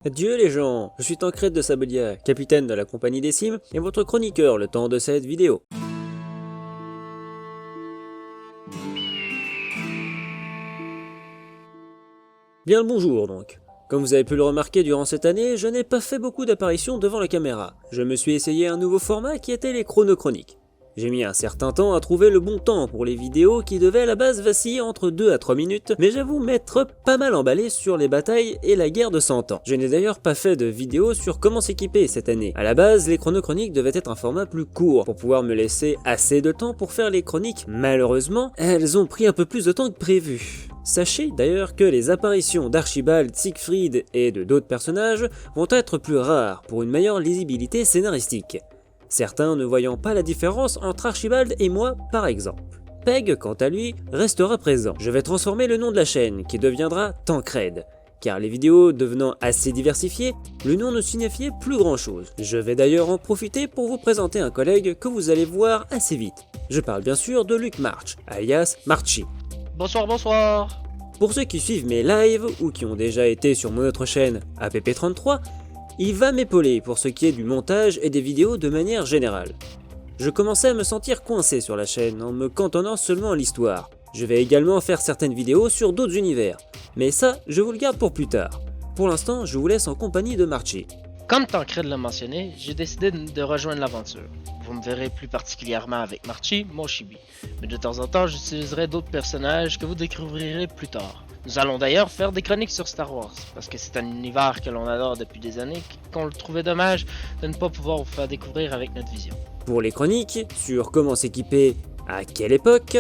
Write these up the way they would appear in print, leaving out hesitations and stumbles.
Adieu les gens, je suis Tancred de Sabelia, capitaine de la compagnie des cimes, et votre chroniqueur le temps de cette vidéo. Bien le bonjour donc. Comme vous avez pu le remarquer durant cette année, je n'ai pas fait beaucoup d'apparitions devant la caméra. Je me suis essayé un nouveau format qui était les chronochroniques. J'ai mis un certain temps à trouver le bon temps pour les vidéos qui devaient à la base vaciller entre 2 à 3 minutes, mais j'avoue m'être pas mal emballé sur les batailles et la guerre de 100 ans. Je n'ai d'ailleurs pas fait de vidéo sur comment s'équiper cette année. À la base, les chronochroniques devaient être un format plus court pour pouvoir me laisser assez de temps pour faire les chroniques. Malheureusement, elles ont pris un peu plus de temps que prévu. Sachez d'ailleurs que les apparitions d'Archibald, Siegfried et de d'autres personnages vont être plus rares pour une meilleure lisibilité scénaristique. Certains ne voyant pas la différence entre Archibald et moi par exemple. Peg, quant à lui, restera présent. Je vais transformer le nom de la chaîne, qui deviendra Tancred, car les vidéos devenant assez diversifiées, le nom ne signifiait plus grand chose. Je vais d'ailleurs en profiter pour vous présenter un collègue que vous allez voir assez vite. Je parle bien sûr de Luc March, alias Marchi. Bonsoir. Pour ceux qui suivent mes lives, ou qui ont déjà été sur mon autre chaîne, APP33, il va m'épauler pour ce qui est du montage et des vidéos de manière générale. Je commençais à me sentir coincé sur la chaîne en me cantonnant seulement à l'histoire. Je vais également faire certaines vidéos sur d'autres univers, mais ça, je vous le garde pour plus tard. Pour l'instant, je vous laisse en compagnie de Marchi. Comme Tancred l'a mentionné, j'ai décidé de rejoindre l'aventure. Vous me verrez plus particulièrement avec Marchi, mon chibi, mais de temps en temps j'utiliserai d'autres personnages que vous découvrirez plus tard. Nous allons d'ailleurs faire des chroniques sur Star Wars, parce que c'est un univers que l'on adore depuis des années, qu'on le trouvait dommage de ne pas pouvoir vous faire découvrir avec notre vision. Pour les chroniques, sur comment s'équiper, à quelle époque,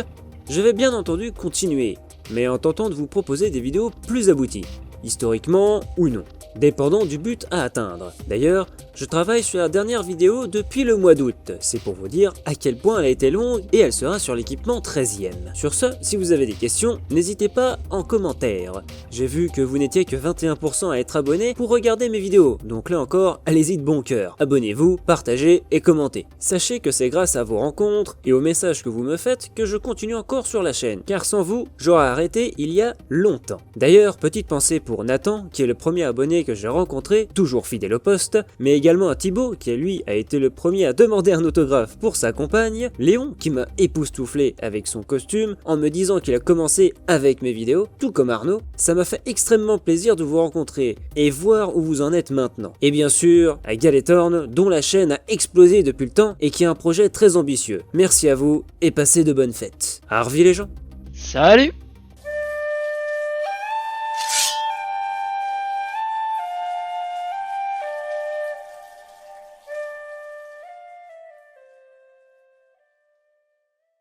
je vais bien entendu continuer, mais en tentant de vous proposer des vidéos plus abouties, historiquement ou non, dépendant du but à atteindre. D'ailleurs, je travaille sur la dernière vidéo depuis le mois d'août, c'est pour vous dire à quel point elle a été longue et elle sera sur l'équipement 13e. Sur ce, si vous avez des questions, n'hésitez pas en commentaire. J'ai vu que vous n'étiez que 21% à être abonnés pour regarder mes vidéos, donc là encore, allez-y de bon cœur. Abonnez-vous, partagez et commentez. Sachez que c'est grâce à vos rencontres et aux messages que vous me faites que je continue encore sur la chaîne, car sans vous, j'aurais arrêté il y a longtemps. D'ailleurs, petite pensée pour Nathan, qui est le premier abonné que j'ai rencontré, toujours fidèle au poste, mais également à Thibaut, qui lui a été le premier à demander un autographe pour sa compagne, Léon, qui m'a époustouflé avec son costume, en me disant qu'il a commencé avec mes vidéos, tout comme Arnaud. Ça m'a fait extrêmement plaisir de vous rencontrer et voir où vous en êtes maintenant. Et bien sûr, à Galetorn, dont la chaîne a explosé depuis le temps et qui a un projet très ambitieux. Merci à vous et passez de bonnes fêtes. Au revoir les gens. Salut!